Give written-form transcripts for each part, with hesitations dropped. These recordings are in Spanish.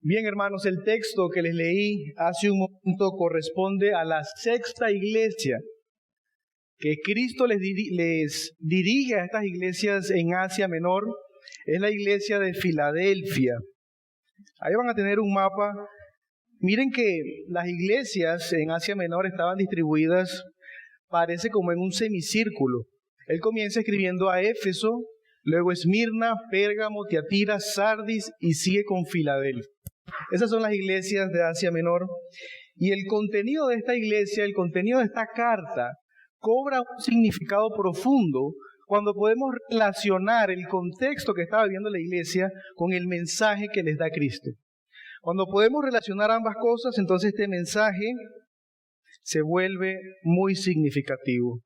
Bien, hermanos, el texto que les leí hace un momento corresponde a la sexta iglesia que Cristo les dirige a estas iglesias en Asia Menor. Es la iglesia de Filadelfia. Ahí van a tener un mapa. Miren que las iglesias en Asia Menor estaban distribuidas, parece como en un semicírculo. Él comienza escribiendo a Éfeso, luego Esmirna, Pérgamo, Tiatira, Sardis y sigue con Filadelfia. Esas son las iglesias de Asia Menor. Y el contenido de esta iglesia, el contenido de esta carta, cobra un significado profundo cuando podemos relacionar el contexto que estaba viviendo la iglesia con el mensaje que les da Cristo. Cuando podemos relacionar ambas cosas, entonces este mensaje se vuelve muy significativo.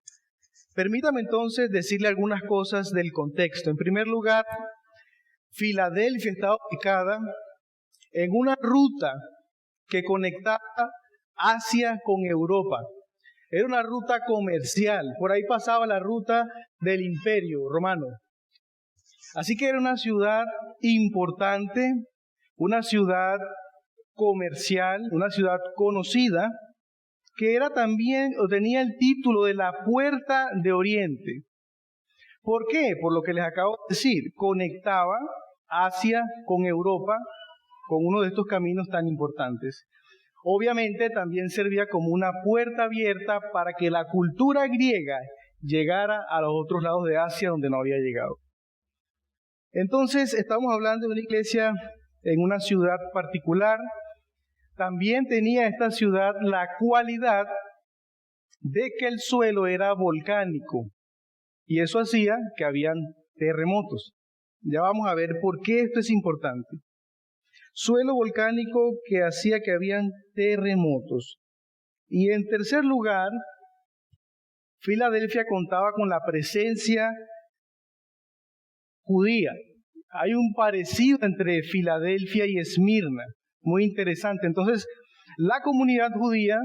Permítame entonces decirle algunas cosas del contexto. En primer lugar, Filadelfia estaba ubicada en una ruta que conectaba Asia con Europa. Era una ruta comercial. Por ahí pasaba la ruta del Imperio Romano. Así que era una ciudad importante, una ciudad comercial, una ciudad conocida, que era también, o tenía el título de la Puerta de Oriente. ¿Por qué? Por lo que les acabo de decir, conectaba Asia con Europa con uno de estos caminos tan importantes. Obviamente también servía como una puerta abierta para que la cultura griega llegara a los otros lados de Asia donde no había llegado. Entonces estamos hablando de una iglesia en una ciudad particular. También tenía esta ciudad la cualidad de que el suelo era volcánico y eso hacía que habían terremotos. Ya vamos a ver por qué esto es importante. Suelo volcánico que hacía que habían terremotos. Y en tercer lugar, Filadelfia contaba con la presencia judía. Hay un parecido entre Filadelfia y Esmirna, muy interesante. Entonces, la comunidad judía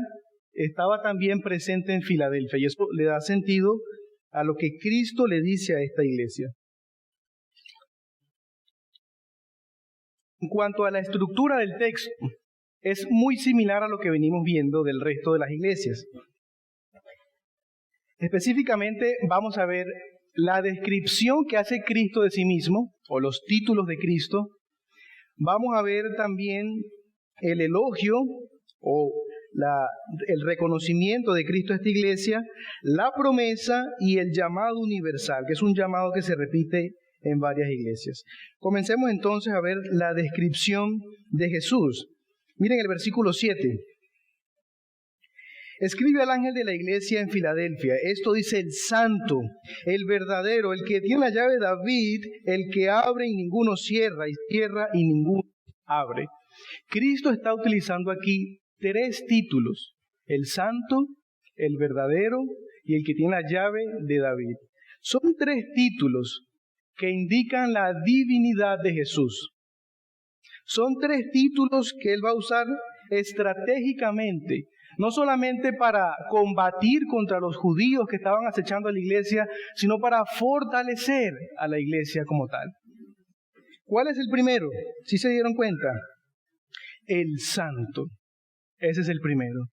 estaba también presente en Filadelfia y eso le da sentido a lo que Cristo le dice a esta iglesia. En cuanto a la estructura del texto, es muy similar a lo que venimos viendo del resto de las iglesias. Específicamente vamos a ver la descripción que hace Cristo de sí mismo, o los títulos de Cristo. Vamos a ver también el elogio o el reconocimiento de Cristo a esta iglesia, la promesa y el llamado universal, que es un llamado que se repite en varias iglesias. Comencemos entonces a ver la descripción de Jesús. Miren el versículo 7. Escribe al ángel de la iglesia en Filadelfia. Esto dice el santo, el verdadero, el que tiene la llave de David, el que abre y ninguno cierra, y cierra y ninguno abre. Cristo está utilizando aquí tres títulos: el santo, el verdadero y el que tiene la llave de David. Son tres títulos que indican la divinidad de Jesús. Son tres títulos que Él va a usar estratégicamente, no solamente para combatir contra los judíos que estaban acechando a la iglesia, sino para fortalecer a la iglesia como tal. ¿Cuál es el primero? ¿Sí se dieron cuenta? El santo. Ese es el primero.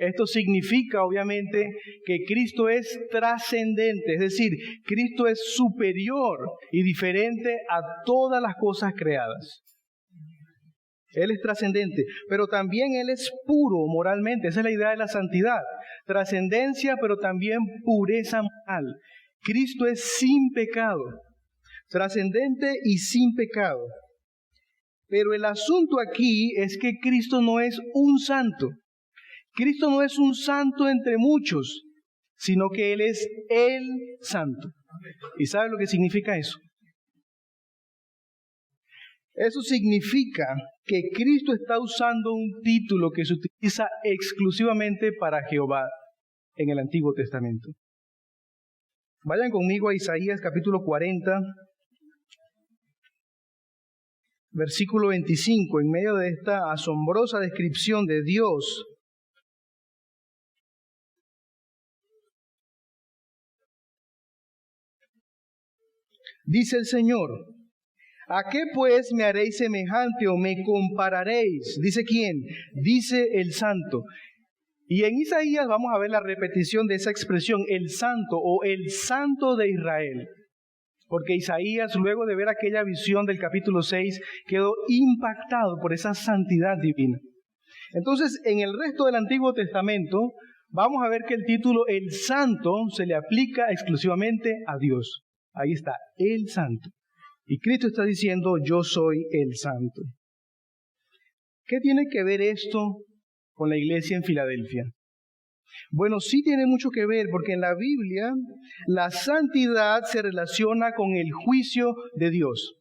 Esto significa, obviamente, que Cristo es trascendente, es decir, Cristo es superior y diferente a todas las cosas creadas. Él es trascendente, pero también Él es puro moralmente. Esa es la idea de la santidad. Trascendencia, pero también pureza moral. Cristo es sin pecado, trascendente y sin pecado. Pero el asunto aquí es que Cristo no es un santo. Cristo no es un santo entre muchos, sino que Él es el santo. ¿Y sabe lo que significa eso? Eso significa que Cristo está usando un título que se utiliza exclusivamente para Jehová en el Antiguo Testamento. Vayan conmigo a Isaías capítulo 40, versículo 25, en medio de esta asombrosa descripción de Dios. Dice el Señor: ¿A qué pues me haréis semejante o me compararéis? ¿Dice quién? Dice el Santo. Y en Isaías vamos a ver la repetición de esa expresión, el Santo o el Santo de Israel. Porque Isaías, luego de ver aquella visión del capítulo 6, quedó impactado por esa santidad divina. Entonces, en el resto del Antiguo Testamento, vamos a ver que el título El Santo se le aplica exclusivamente a Dios. Ahí está, el Santo. Y Cristo está diciendo, yo soy el Santo. ¿Qué tiene que ver esto con la iglesia en Filadelfia? Bueno, sí tiene mucho que ver, porque en la Biblia la santidad se relaciona con el juicio de Dios.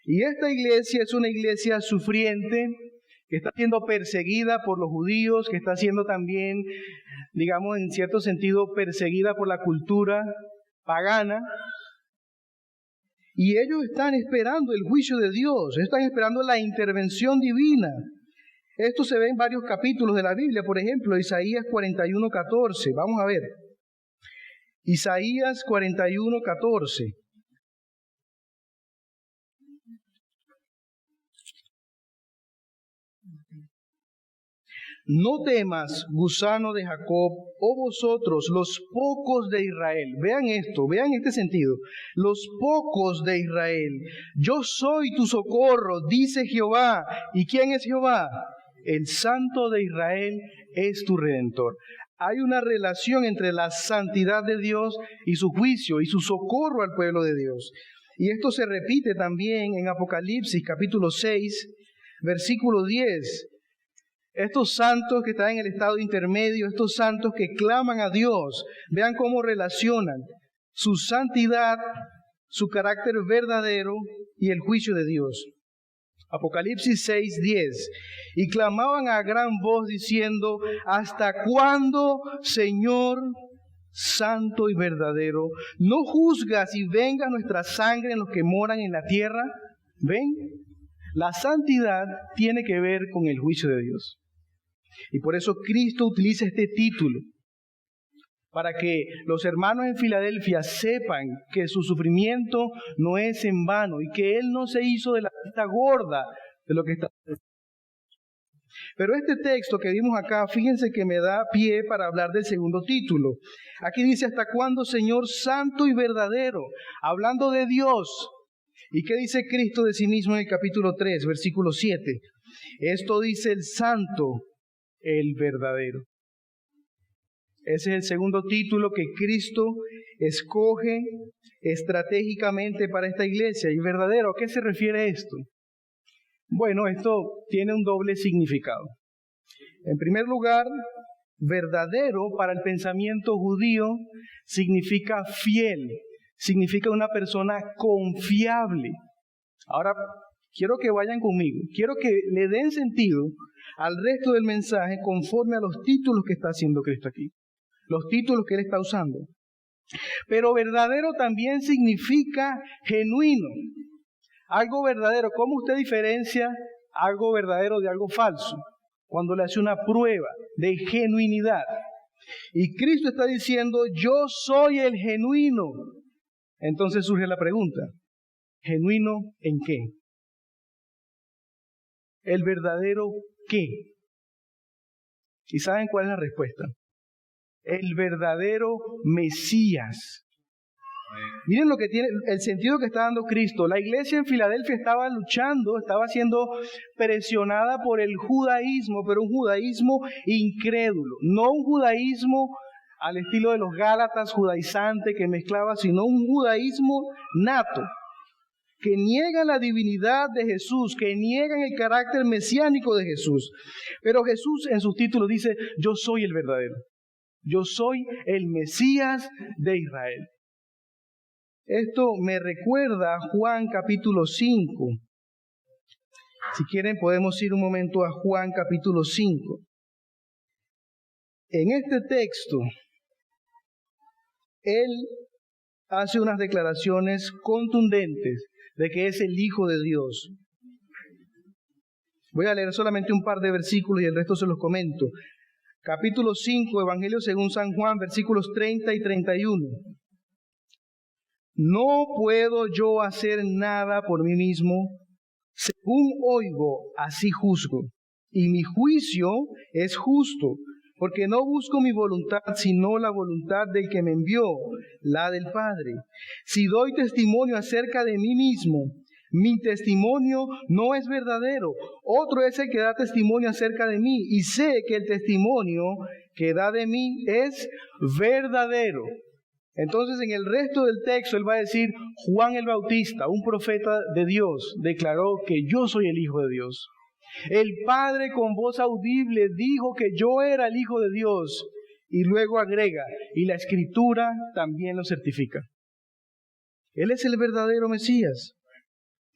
Y esta iglesia es una iglesia sufriente, que está siendo perseguida por los judíos, que está siendo también, digamos, en cierto sentido, perseguida por la cultura pagana. Y ellos están esperando el juicio de Dios, están esperando la intervención divina. Esto se ve en varios capítulos de la Biblia, por ejemplo, Isaías 41:14. Vamos a ver. Isaías 41:14. No temas, gusano de Jacob, oh vosotros, los pocos de Israel. Vean esto, vean este sentido. Los pocos de Israel. Yo soy tu socorro, dice Jehová. ¿Y quién es Jehová? El Santo de Israel es tu Redentor. Hay una relación entre la santidad de Dios y su juicio y su socorro al pueblo de Dios. Y esto se repite también en Apocalipsis capítulo 6, versículo 10. Estos santos que están en el estado intermedio, estos santos que claman a Dios, vean cómo relacionan su santidad, su carácter verdadero y el juicio de Dios. Apocalipsis 6:10. Y clamaban a gran voz diciendo, ¿hasta cuándo, Señor santo y verdadero, no juzgas y venga nuestra sangre en los que moran en la tierra? ¿Ven? La santidad tiene que ver con el juicio de Dios. Y por eso Cristo utiliza este título, para que los hermanos en Filadelfia sepan que su sufrimiento no es en vano y que Él no se hizo de la vista gorda de lo que está haciendo. Pero este texto que vimos acá, fíjense que me da pie para hablar del segundo título. Aquí dice, ¿hasta cuándo, Señor santo y verdadero? Hablando de Dios. ¿Y qué dice Cristo de sí mismo en el capítulo 3, versículo 7? Esto dice el santo, el verdadero. Ese es el segundo título que Cristo escoge estratégicamente para esta iglesia. ¿Y verdadero? ¿A qué se refiere esto? Bueno, esto tiene un doble significado. En primer lugar, verdadero para el pensamiento judío significa fiel, significa una persona confiable. Ahora, quiero que vayan conmigo, quiero que le den sentido al resto del mensaje conforme a los títulos que está haciendo Cristo aquí, los títulos que Él está usando. Pero verdadero también significa genuino, algo verdadero. ¿Cómo usted diferencia algo verdadero de algo falso? Cuando le hace una prueba de genuinidad. Y Cristo está diciendo, yo soy el genuino. Entonces surge la pregunta, ¿genuino en qué? ¿El verdadero qué? ¿Y saben cuál es la respuesta? El verdadero Mesías. Miren lo que tiene, el sentido que está dando Cristo. La iglesia en Filadelfia estaba luchando, estaba siendo presionada por el judaísmo, pero un judaísmo incrédulo. No un judaísmo al estilo de los Gálatas judaizante que mezclaba, sino un judaísmo nato, que niegan la divinidad de Jesús, que niegan el carácter mesiánico de Jesús. Pero Jesús en sus títulos dice, yo soy el verdadero. Yo soy el Mesías de Israel. Esto me recuerda a Juan capítulo 5. Si quieren podemos ir un momento a Juan capítulo 5. En este texto, Él hace unas declaraciones contundentes de que es el Hijo de Dios. Voy a leer solamente un par de versículos y el resto se los comento. Capítulo 5, Evangelio según San Juan, versículos 30 y 31. No puedo yo hacer nada por mí mismo. Según oigo, así juzgo. Y mi juicio es justo, porque no busco mi voluntad, sino la voluntad del que me envió, la del Padre. Si doy testimonio acerca de mí mismo, mi testimonio no es verdadero. Otro es el que da testimonio acerca de mí, y sé que el testimonio que da de mí es verdadero. Entonces, en el resto del texto, él va a decir, Juan el Bautista, un profeta de Dios, declaró que yo soy el Hijo de Dios. El Padre con voz audible dijo que yo era el Hijo de Dios. Y luego agrega, y la Escritura también lo certifica. Él es el verdadero Mesías,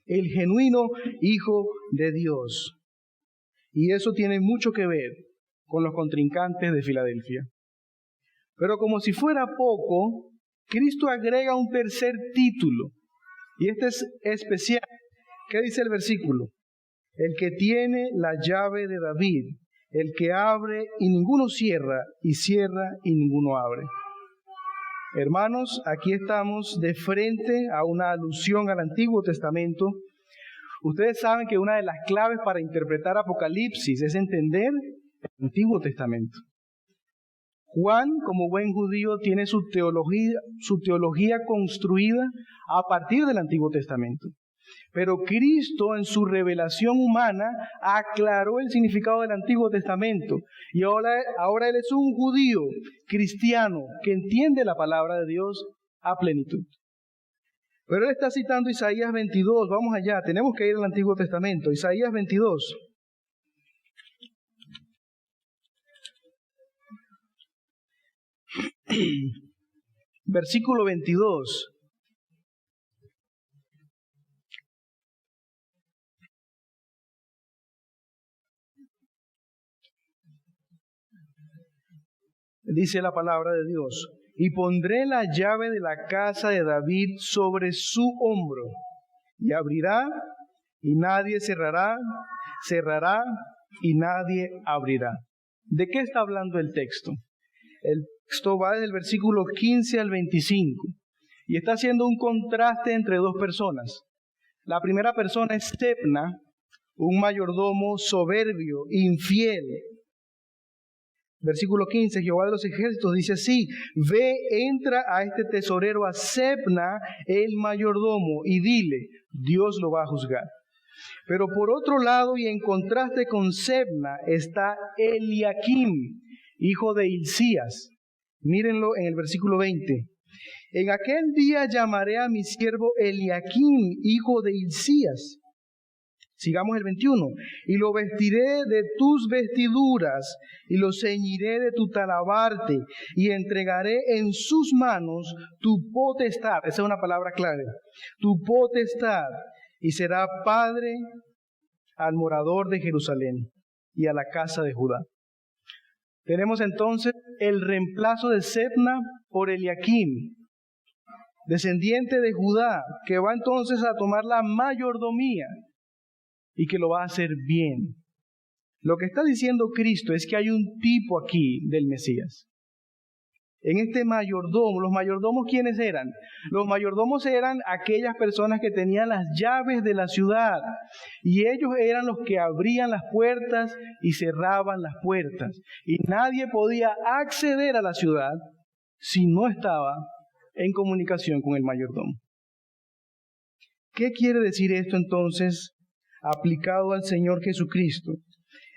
el genuino Hijo de Dios. Y eso tiene mucho que ver con los contrincantes de Filadelfia. Pero como si fuera poco, Cristo agrega un tercer título, y este es especial. ¿Qué dice el versículo? El que tiene la llave de David, el que abre y ninguno cierra, y cierra y ninguno abre. Hermanos, aquí estamos de frente a una alusión al Antiguo Testamento. Ustedes saben que una de las claves para interpretar Apocalipsis es entender el Antiguo Testamento. Juan, como buen judío, tiene su teología construida a partir del Antiguo Testamento. Pero Cristo, en su revelación humana, aclaró el significado del Antiguo Testamento. Y ahora Él es un judío cristiano que entiende la palabra de Dios a plenitud. Pero Él está citando Isaías 22. Vamos allá, tenemos que ir al Antiguo Testamento. Isaías 22. Versículo 22. Dice la palabra de Dios: y pondré la llave de la casa de David sobre su hombro, y abrirá, y nadie cerrará, cerrará, y nadie abrirá. ¿De qué está hablando el texto? El texto va desde el versículo 15 al 25, y está haciendo un contraste entre dos personas. La primera persona es Sebna, un mayordomo soberbio, infiel. Versículo 15, Jehová de los ejércitos dice así: ve, entra a este tesorero, a Sebna, el mayordomo, y dile, Dios lo va a juzgar. Pero por otro lado, y en contraste con Sebna, está Eliakim, hijo de Hilcías. Mírenlo en el versículo 20. En aquel día llamaré a mi siervo Eliakim, hijo de Hilcías. Sigamos el 21. Y lo vestiré de tus vestiduras, y lo ceñiré de tu talabarte, y entregaré en sus manos tu potestad. Esa es una palabra clave. Tu potestad. Y será padre al morador de Jerusalén y a la casa de Judá. Tenemos entonces el reemplazo de Sebna por Eliakim, descendiente de Judá, que va entonces a tomar la mayordomía y que lo va a hacer bien. Lo que está diciendo Cristo es que hay un tipo aquí del Mesías. En este mayordomo, ¿los mayordomos quiénes eran? Los mayordomos eran aquellas personas que tenían las llaves de la ciudad, y ellos eran los que abrían las puertas y cerraban las puertas. Y nadie podía acceder a la ciudad si no estaba en comunicación con el mayordomo. ¿Qué quiere decir esto entonces aplicado al Señor Jesucristo?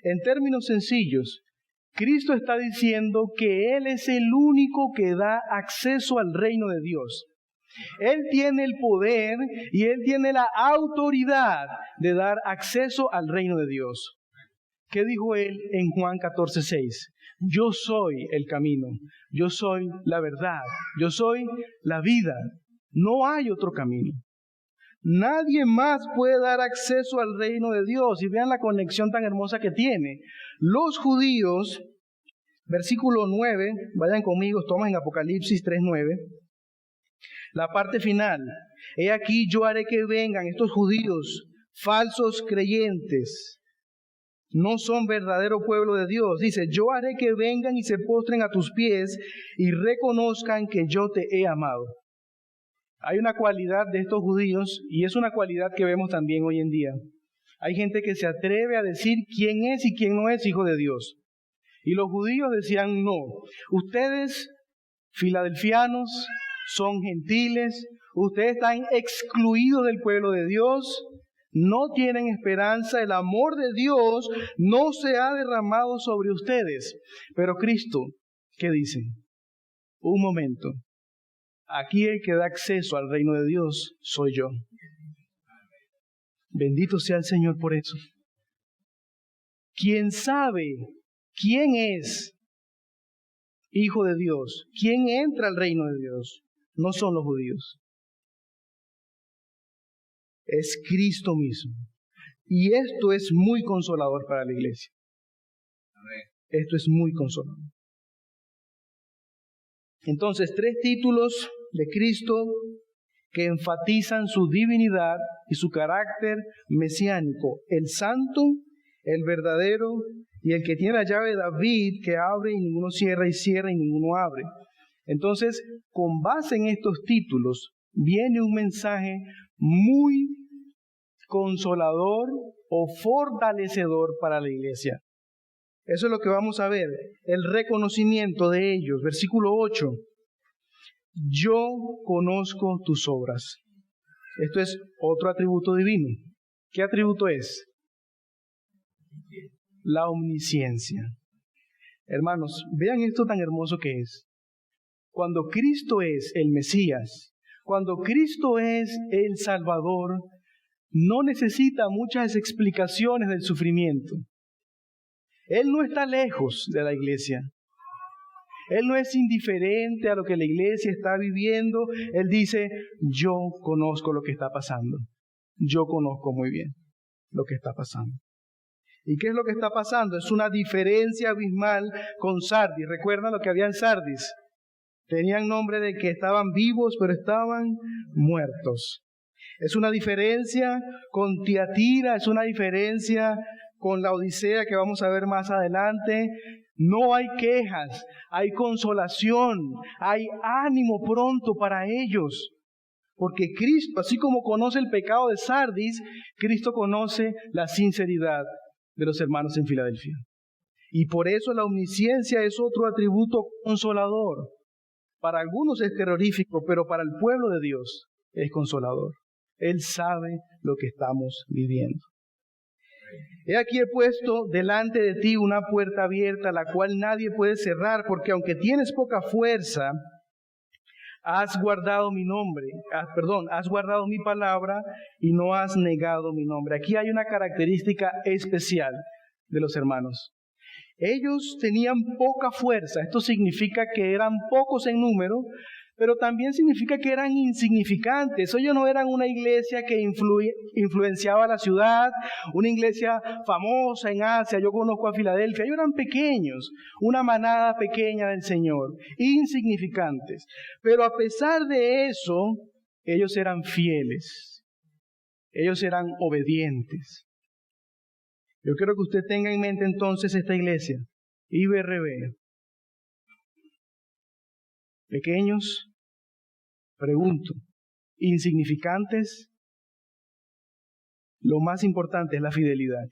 En términos sencillos, Cristo está diciendo que Él es el único que da acceso al reino de Dios. Él tiene el poder y Él tiene la autoridad de dar acceso al reino de Dios. ¿Qué dijo Él en Juan 14:6? Yo soy el camino, yo soy la verdad, yo soy la vida. No hay otro camino. Nadie más puede dar acceso al reino de Dios. Y vean la conexión tan hermosa que tiene. Los judíos, versículo 9, vayan conmigo, toman en Apocalipsis 3:9, la parte final. He aquí yo haré que vengan estos judíos, falsos creyentes, no son verdadero pueblo de Dios. Dice, yo haré que vengan y se postren a tus pies y reconozcan que yo te he amado. Hay una cualidad de estos judíos, y es una cualidad que vemos también hoy en día. Hay gente que se atreve a decir quién es y quién no es hijo de Dios. Y los judíos decían, no, ustedes, filadelfianos, son gentiles, ustedes están excluidos del pueblo de Dios, no tienen esperanza, el amor de Dios no se ha derramado sobre ustedes. Pero Cristo, ¿qué dice? Un momento, aquí el que da acceso al reino de Dios soy yo. Bendito sea el Señor por eso. ¿Quién sabe quién es hijo de Dios? ¿Quién entra al reino de Dios? No son los judíos. Es Cristo mismo. Y esto es muy consolador para la iglesia. Esto es muy consolador. Entonces, 3 títulos de Cristo que enfatizan su divinidad y su carácter mesiánico: el santo, el verdadero y el que tiene la llave de David, que abre y ninguno cierra, y cierra y ninguno abre. Entonces, con base en estos títulos, viene un mensaje muy consolador o fortalecedor para la iglesia. Eso es lo que vamos a ver, el reconocimiento de ellos. Versículo 8. Yo conozco tus obras. Esto es otro atributo divino. ¿Qué atributo es? La omnisciencia. Hermanos, vean esto tan hermoso que es. Cuando Cristo es el Mesías, cuando Cristo es el Salvador, no necesita muchas explicaciones del sufrimiento. Él no está lejos de la iglesia. Él no es indiferente a lo que la iglesia está viviendo. Él dice, yo conozco lo que está pasando. Yo conozco muy bien lo que está pasando. ¿Y qué es lo que está pasando? Es una diferencia abismal con Sardis. ¿Recuerdan lo que había en Sardis? Tenían nombre de que estaban vivos, pero estaban muertos. Es una diferencia con Tiatira, es una diferencia con la Odisea que vamos a ver más adelante. No hay quejas, hay consolación, hay ánimo pronto para ellos. Porque Cristo, así como conoce el pecado de Sardis, Cristo conoce la sinceridad de los hermanos en Filadelfia. Y por eso la omnisciencia es otro atributo consolador. Para algunos es terrorífico, pero para el pueblo de Dios es consolador. Él sabe lo que estamos viviendo. He aquí he puesto delante de ti una puerta abierta, la cual nadie puede cerrar, porque aunque tienes poca fuerza, has guardado mi nombre, has guardado mi palabra y no has negado mi nombre. Aquí hay una característica especial de los hermanos. Ellos tenían poca fuerza. Esto significa que eran pocos en número, pero también significa que eran insignificantes. Ellos no eran una iglesia que influenciaba la ciudad, una iglesia famosa en Asia. Yo conozco a Filadelfia. Ellos eran pequeños, una manada pequeña del Señor, insignificantes. Pero a pesar de eso, ellos eran fieles. Ellos eran obedientes. Yo quiero que usted tenga en mente entonces esta iglesia, IBRB. Pequeños, pregunto, insignificantes, lo más importante es la fidelidad,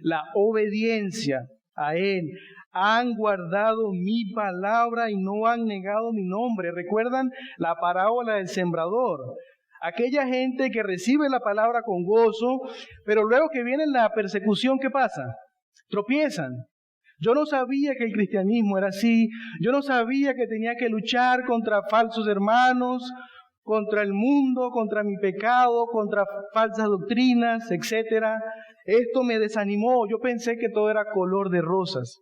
la obediencia a Él. Han guardado mi palabra y no han negado mi nombre. ¿Recuerdan la parábola del sembrador? Aquella gente que recibe la palabra con gozo, pero luego que viene la persecución, ¿qué pasa? Tropiezan. Yo no sabía que el cristianismo era así. Yo no sabía que tenía que luchar contra falsos hermanos, contra el mundo, contra mi pecado, contra falsas doctrinas, etc. Esto me desanimó. Yo pensé que todo era color de rosas.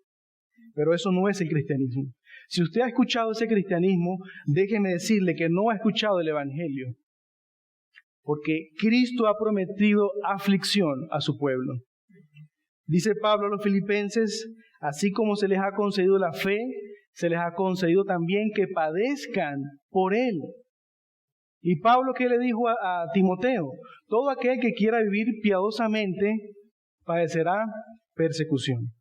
Pero eso no es el cristianismo. Si usted ha escuchado ese cristianismo, déjeme decirle que no ha escuchado el evangelio. Porque Cristo ha prometido aflicción a su pueblo. Dice Pablo a los filipenses, así como se les ha concedido la fe, se les ha concedido también que padezcan por Él. Y Pablo, ¿qué le dijo a Timoteo? Todo aquel que quiera vivir piadosamente padecerá persecución.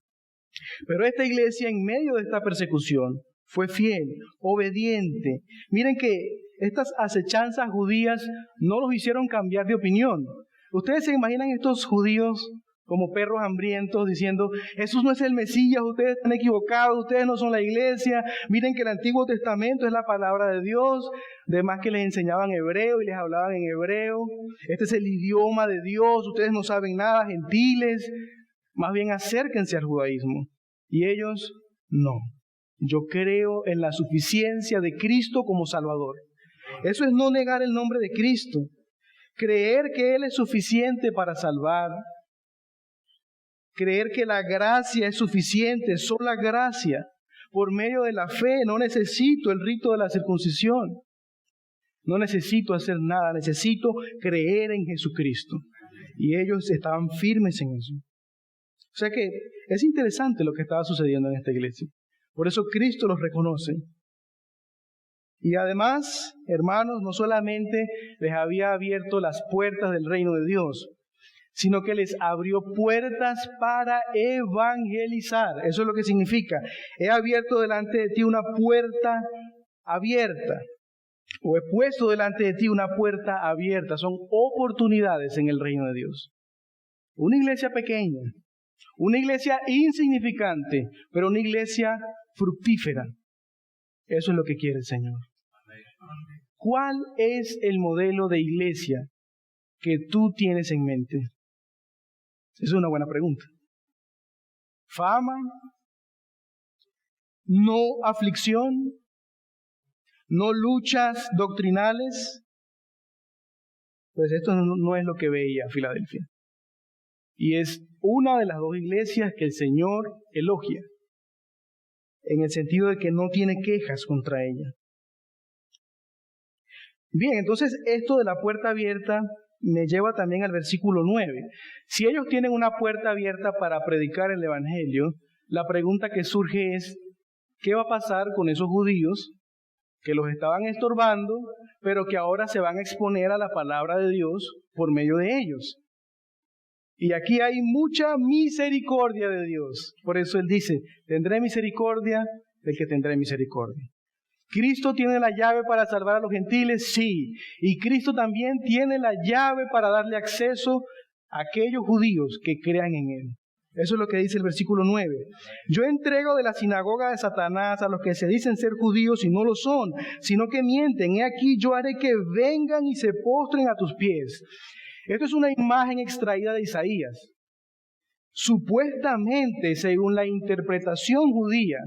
Pero esta iglesia, en medio de esta persecución, fue fiel, obediente. Miren que estas acechanzas judías no los hicieron cambiar de opinión. Ustedes se imaginan estos judíos como perros hambrientos diciendo, Jesús no es el Mesías, ustedes están equivocados, ustedes no son la iglesia, miren que el Antiguo Testamento es la palabra de Dios, además que les enseñaban hebreo y les hablaban en hebreo, este es el idioma de Dios, ustedes no saben nada, gentiles, más bien acérquense al judaísmo. Y ellos, no, yo creo en la suficiencia de Cristo como Salvador. Eso es no negar el nombre de Cristo, creer que Él es suficiente para salvar, creer que la gracia es suficiente, sola gracia, por medio de la fe. No necesito el rito de la circuncisión, no necesito hacer nada, necesito creer en Jesucristo. Y ellos estaban firmes en eso. O sea que es interesante lo que estaba sucediendo en esta iglesia. Por eso Cristo los reconoce. Y además, hermanos, no solamente les había abierto las puertas del reino de Dios, sino que les abrió puertas para evangelizar. Eso es lo que significa. He abierto delante de ti una puerta abierta. O he puesto delante de ti una puerta abierta. Son oportunidades en el reino de Dios. Una iglesia pequeña, una iglesia insignificante, pero una iglesia fructífera. Eso es lo que quiere el Señor. ¿Cuál es el modelo de iglesia que tú tienes en mente? Esa es una buena pregunta. ¿Fama? ¿No aflicción? ¿No luchas doctrinales? Pues esto no es lo que veía Filadelfia. Y es una de las dos iglesias que el Señor elogia, en el sentido de que no tiene quejas contra ella. Bien, entonces esto de la puerta abierta me lleva también al versículo 9. Si ellos tienen una puerta abierta para predicar el Evangelio, la pregunta que surge es, ¿qué va a pasar con esos judíos que los estaban estorbando, pero que ahora se van a exponer a la palabra de Dios por medio de ellos? Y aquí hay mucha misericordia de Dios. Por eso Él dice, tendré misericordia del que tendré misericordia. ¿Cristo tiene la llave para salvar a los gentiles? Sí. Y Cristo también tiene la llave para darle acceso a aquellos judíos que crean en Él. Eso es lo que dice el versículo 9. Yo entrego de la sinagoga de Satanás a los que se dicen ser judíos y no lo son, sino que mienten. He aquí, yo haré que vengan y se postren a tus pies. Esto es una imagen extraída de Isaías. Supuestamente, según la interpretación judía,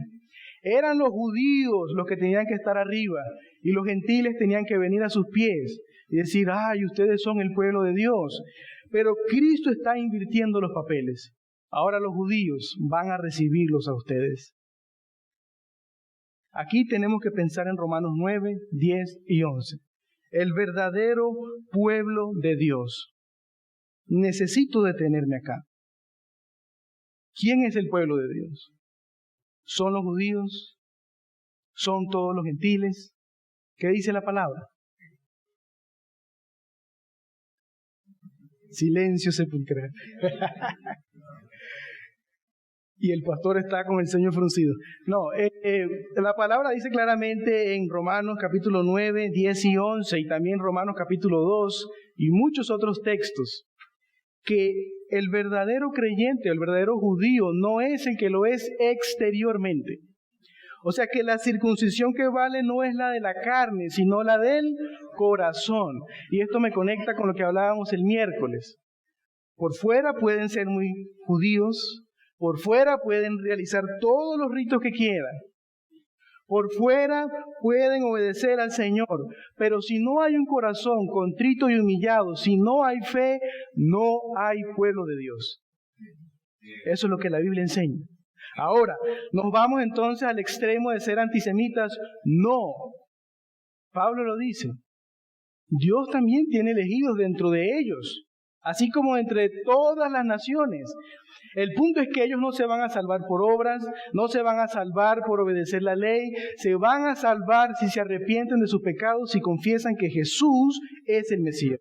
eran los judíos los que tenían que estar arriba y los gentiles tenían que venir a sus pies y decir, ¡ay, ustedes son el pueblo de Dios! Pero Cristo está invirtiendo los papeles. Ahora los judíos van a recibirlos a ustedes. Aquí tenemos que pensar en Romanos 9, 10 y 11. El verdadero pueblo de Dios. Necesito detenerme acá. ¿Quién es el pueblo de Dios? ¿Son los judíos? ¿Son todos los gentiles? ¿Qué dice la palabra? Silencio sepulcral. Y el pastor está con el ceño fruncido. No, la palabra dice claramente en Romanos capítulo 9, 10 y 11 y también Romanos capítulo 2 y muchos otros textos que el verdadero creyente, el verdadero judío no es el que lo es exteriormente. O sea que la circuncisión que vale no es la de la carne, sino la del corazón. Y esto me conecta con lo que hablábamos el miércoles. Por fuera pueden ser muy judíos, por fuera pueden realizar todos los ritos que quieran. Por fuera pueden obedecer al Señor, pero si no hay un corazón contrito y humillado, si no hay fe, no hay pueblo de Dios. Eso es lo que la Biblia enseña. Ahora, ¿nos vamos entonces al extremo de ser antisemitas? No. Pablo lo dice. Dios también tiene elegidos dentro de ellos, así como entre todas las naciones. El punto es que ellos no se van a salvar por obras, no se van a salvar por obedecer la ley, se van a salvar si se arrepienten de sus pecados y confiesan que Jesús es el Mesías.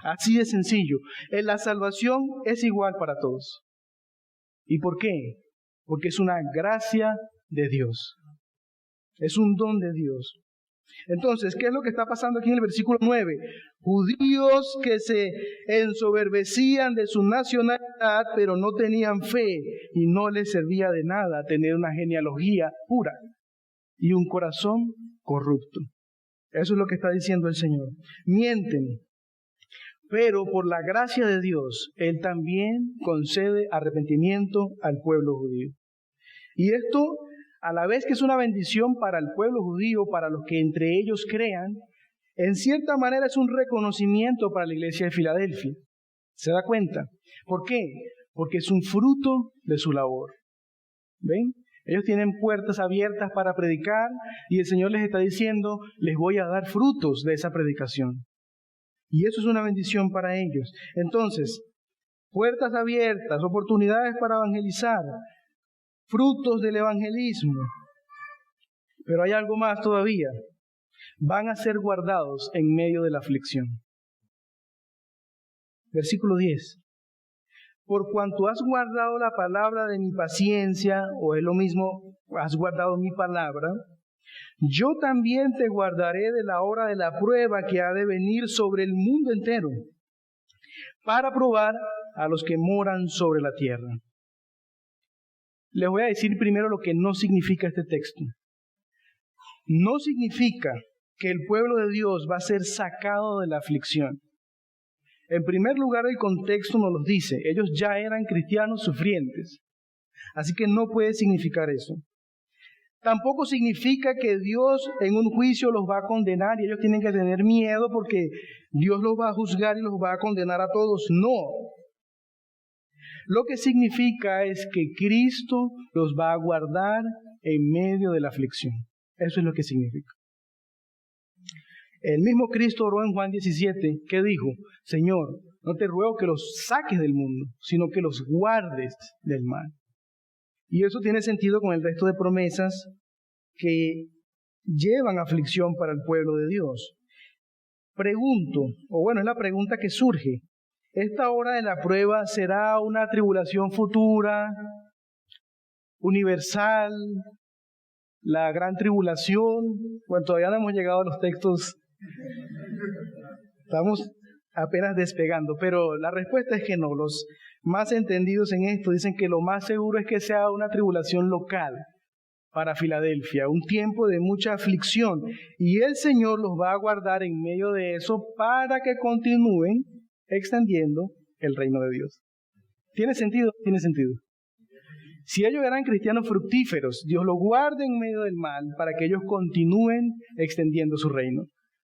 Así de sencillo. La salvación es igual para todos. ¿Y por qué? Porque es una gracia de Dios. Es un don de Dios. Entonces, ¿qué es lo que está pasando aquí en el versículo 9? Judíos que se ensoberbecían de su nacionalidad, pero no tenían fe y no les servía de nada tener una genealogía pura y un corazón corrupto. Eso es lo que está diciendo el Señor. Mienten, pero por la gracia de Dios, Él también concede arrepentimiento al pueblo judío. Y esto, a la vez que es una bendición para el pueblo judío, para los que entre ellos crean, en cierta manera es un reconocimiento para la iglesia de Filadelfia. ¿Se da cuenta? ¿Por qué? Porque es un fruto de su labor. ¿Ven? Ellos tienen puertas abiertas para predicar y el Señor les está diciendo, les voy a dar frutos de esa predicación. Y eso es una bendición para ellos. Entonces, puertas abiertas, oportunidades para evangelizar, frutos del evangelismo. Pero hay algo más todavía. Van a ser guardados en medio de la aflicción. Versículo 10. Por cuanto has guardado la palabra de mi paciencia, o es lo mismo, has guardado mi palabra, yo también te guardaré de la hora de la prueba que ha de venir sobre el mundo entero, para probar a los que moran sobre la tierra. Les voy a decir primero lo que no significa este texto. No significa que el pueblo de Dios va a ser sacado de la aflicción. En primer lugar, el contexto nos lo dice. Ellos ya eran cristianos sufrientes. Así que no puede significar eso. Tampoco significa que Dios en un juicio los va a condenar y ellos tienen que tener miedo porque Dios los va a juzgar y los va a condenar a todos. No. Lo que significa es que Cristo los va a guardar en medio de la aflicción. Eso es lo que significa. El mismo Cristo oró en Juan 17, que dijo, Señor, no te ruego que los saques del mundo, sino que los guardes del mal. Y eso tiene sentido con el resto de promesas que llevan aflicción para el pueblo de Dios. Pregunto, o bueno, es la pregunta que surge, ¿esta hora de la prueba será una tribulación futura, universal, la gran tribulación? Bueno, todavía no hemos llegado a los textos, estamos apenas despegando, pero la respuesta es que no. Los más entendidos en esto dicen que lo más seguro es que sea una tribulación local para Filadelfia, un tiempo de mucha aflicción, y el Señor los va a guardar en medio de eso para que continúen extendiendo el reino de Dios. ¿Tiene sentido? Tiene sentido. Si ellos eran cristianos fructíferos, Dios los guarda en medio del mal para que ellos continúen extendiendo su reino.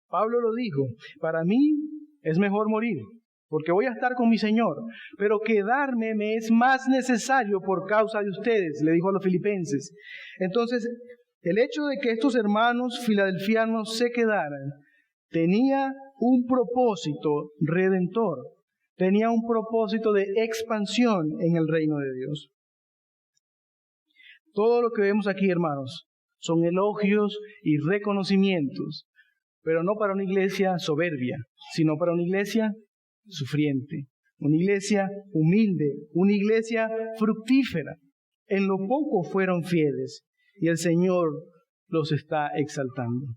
Pablo lo dijo, para mí es mejor morir, porque voy a estar con mi Señor, pero quedarme me es más necesario por causa de ustedes, le dijo a los filipenses. Entonces, el hecho de que estos hermanos filadelfianos se quedaran tenía un propósito redentor, tenía un propósito de expansión en el reino de Dios. Todo lo que vemos aquí, hermanos, son elogios y reconocimientos, pero no para una iglesia soberbia, sino para una iglesia sufriente, una iglesia humilde, una iglesia fructífera. En lo poco fueron fieles y el Señor los está exaltando.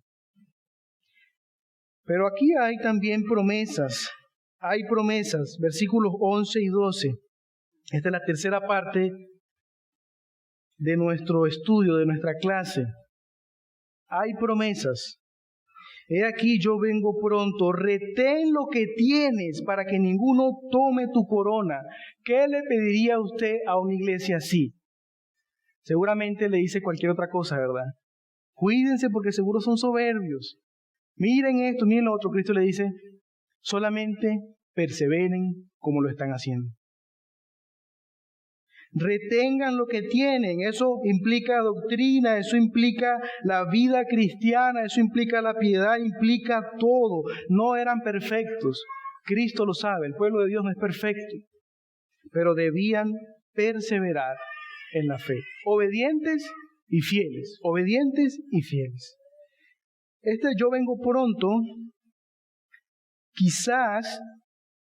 Pero aquí hay también promesas, versículos 11 y 12. Esta es la tercera parte de nuestro estudio, de nuestra clase. Hay promesas. He aquí yo vengo pronto, retén lo que tienes para que ninguno tome tu corona. ¿Qué le pediría usted a una iglesia así? Seguramente le dice cualquier otra cosa, ¿verdad? Cuídense porque seguro son soberbios. Miren esto, miren lo otro. Cristo le dice, solamente perseveren como lo están haciendo. Retengan lo que tienen. Eso implica doctrina, eso implica la vida cristiana, eso implica la piedad, implica todo. No eran perfectos. Cristo lo sabe, el pueblo de Dios no es perfecto. Pero debían perseverar en la fe. Obedientes y fieles. Obedientes y fieles. Yo vengo pronto, quizás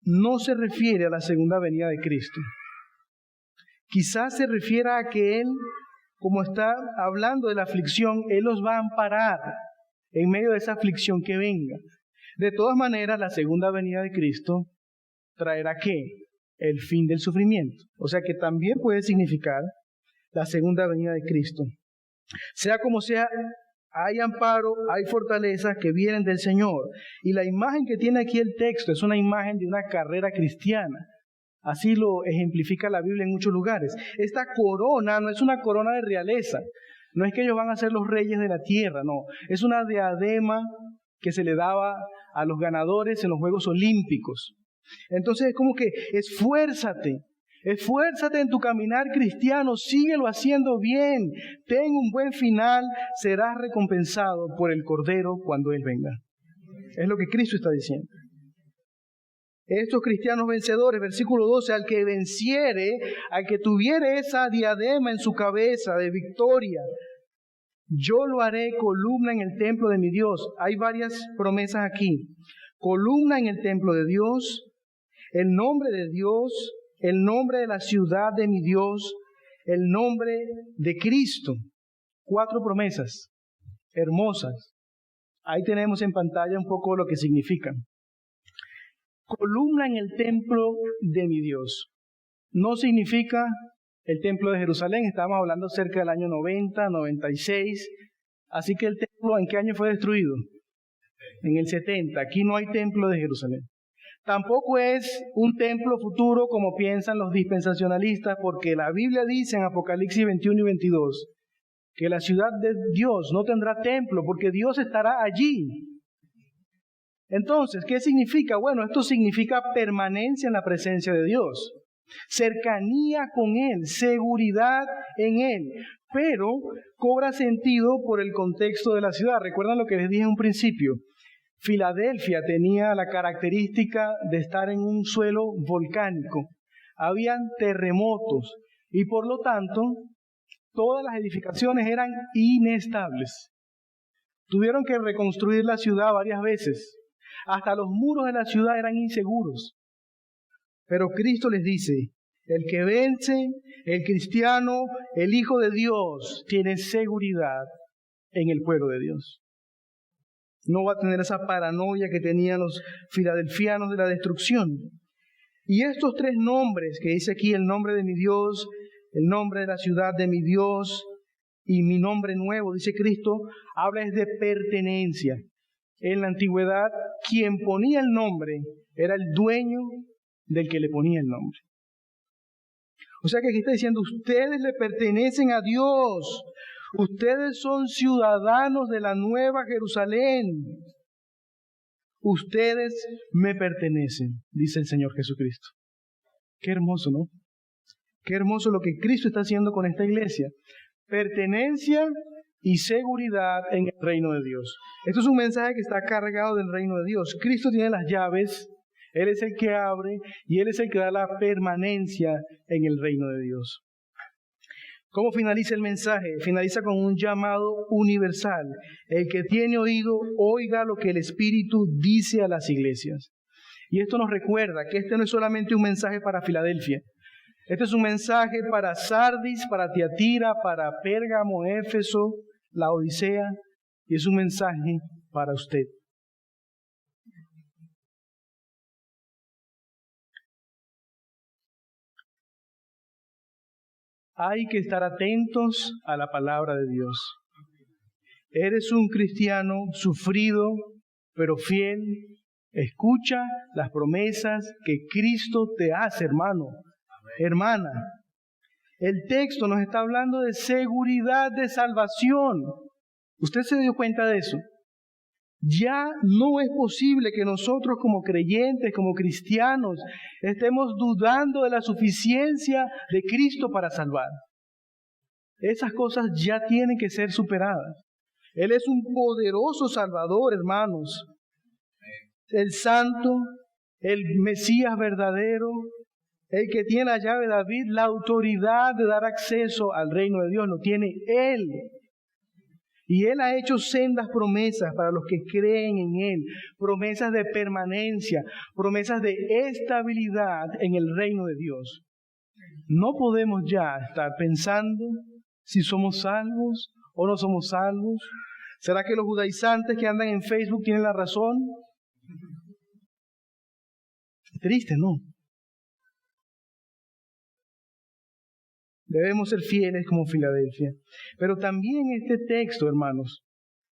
no se refiere a la segunda venida de Cristo. Quizás se refiera a que Él, como está hablando de la aflicción, Él los va a amparar. en medio de esa aflicción que venga. De todas maneras, la segunda venida de Cristo traerá ¿qué? El fin del sufrimiento. O sea que también puede significar la segunda venida de Cristo. Sea como sea, hay amparo, hay fortalezas que vienen del Señor. Y la imagen que tiene aquí el texto es una imagen de una carrera cristiana. Así lo ejemplifica la Biblia en muchos lugares. Esta corona no es una corona de realeza. No es que ellos van a ser los reyes de la tierra, no. Es una diadema que se le daba a los ganadores en los Juegos Olímpicos. Entonces es como que esfuérzate en tu caminar cristiano, síguelo haciendo bien, ten un buen final, serás recompensado por el Cordero cuando Él venga. Es lo que Cristo está diciendo. Estos cristianos vencedores, versículo 12, al que venciere, al que tuviere esa diadema en su cabeza de victoria, yo lo haré columna en el templo de mi Dios. Hay varias promesas aquí. Columna en el templo de Dios, el nombre de Dios, el nombre de la ciudad de mi Dios, el nombre de Cristo. 4 promesas hermosas. Ahí tenemos en pantalla un poco lo que significan. Columna en el templo de mi Dios. No significa el templo de Jerusalén. Estábamos hablando cerca del año 90, 96. Así que el templo, ¿en qué año fue destruido? En el 70. Aquí no hay templo de Jerusalén. Tampoco es un templo futuro como piensan los dispensacionalistas, porque la Biblia dice en Apocalipsis 21 y 22 que la ciudad de Dios no tendrá templo porque Dios estará allí. Entonces, ¿qué significa? Bueno, esto significa permanencia en la presencia de Dios, cercanía con Él, seguridad en Él, pero cobra sentido por el contexto de la ciudad. ¿Recuerdan lo que les dije en un principio? Filadelfia tenía la característica de estar en un suelo volcánico. Habían terremotos y por lo tanto todas las edificaciones eran inestables. Tuvieron que reconstruir la ciudad varias veces. Hasta los muros de la ciudad eran inseguros. Pero Cristo les dice, el que vence, el cristiano, el Hijo de Dios, tiene seguridad en el pueblo de Dios. No va a tener esa paranoia que tenían los filadelfianos de la destrucción. Y estos 3 nombres que dice aquí, el nombre de mi Dios, el nombre de la ciudad de mi Dios y mi nombre nuevo, dice Cristo, habla es de pertenencia. En la antigüedad, quien ponía el nombre era el dueño del que le ponía el nombre. O sea que aquí está diciendo, ustedes le pertenecen a Dios. Ustedes son ciudadanos de la Nueva Jerusalén. Ustedes me pertenecen, dice el Señor Jesucristo. Qué hermoso, ¿no? Qué hermoso lo que Cristo está haciendo con esta iglesia. Pertenencia y seguridad en el reino de Dios. Esto es un mensaje que está cargado del reino de Dios. Cristo tiene las llaves, Él es el que abre y Él es el que da la permanencia en el reino de Dios. ¿Cómo finaliza el mensaje? Finaliza con un llamado universal. El que tiene oído, oiga lo que el Espíritu dice a las iglesias. Y esto nos recuerda que este no es solamente un mensaje para Filadelfia. Este es un mensaje para Sardis, para Tiatira, para Pérgamo, Éfeso, la Odisea. Y es un mensaje para usted. Hay que estar atentos a la palabra de Dios. Eres un cristiano sufrido, pero fiel. Escucha las promesas que Cristo te hace, hermano, hermana. El texto nos está hablando de seguridad de salvación. ¿Usted se dio cuenta de eso? Ya no es posible que nosotros como creyentes, como cristianos, estemos dudando de la suficiencia de Cristo para salvar. Esas cosas ya tienen que ser superadas. Él es un poderoso Salvador, hermanos. El Santo, el Mesías verdadero, el que tiene la llave de David, la autoridad de dar acceso al reino de Dios, lo tiene Él. Y Él ha hecho sendas promesas para los que creen en Él, promesas de permanencia, promesas de estabilidad en el reino de Dios. No podemos ya estar pensando si somos salvos o no somos salvos, ¿Será que los judaizantes que andan en Facebook tienen la razón? Triste, ¿no? Debemos ser fieles como Filadelfia. Pero también este texto, hermanos,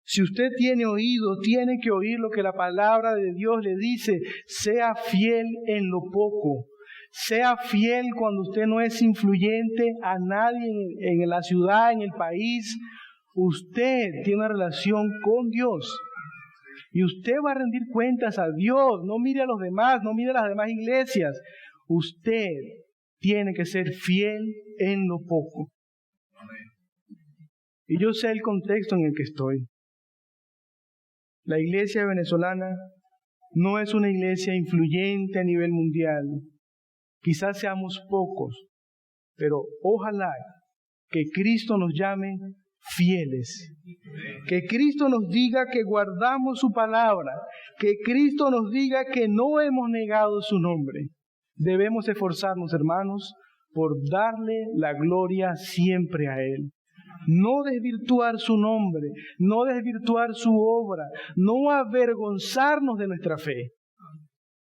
si usted tiene oído, tiene que oír lo que la palabra de Dios le dice. Sea fiel en lo poco. Sea fiel cuando usted no es influyente a nadie en la ciudad, en el país. Usted tiene una relación con Dios. Y usted va a rendir cuentas a Dios. No mire a los demás, no mire a las demás iglesias. Usted tiene que ser fiel en lo poco. Y yo sé el contexto en el que estoy. La iglesia venezolana no es una iglesia influyente a nivel mundial. Quizás seamos pocos, pero ojalá que Cristo nos llame fieles. Que Cristo nos diga que guardamos su palabra. Que Cristo nos diga que no hemos negado su nombre. Debemos esforzarnos, hermanos, por darle la gloria siempre a Él. No desvirtuar su nombre, no desvirtuar su obra, no avergonzarnos de nuestra fe,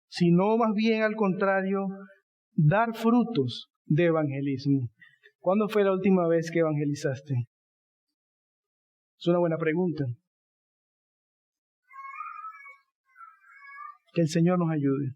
sino más bien al contrario, dar frutos de evangelismo. ¿Cuándo fue la última vez que evangelizaste? Es una buena pregunta. Que el Señor nos ayude.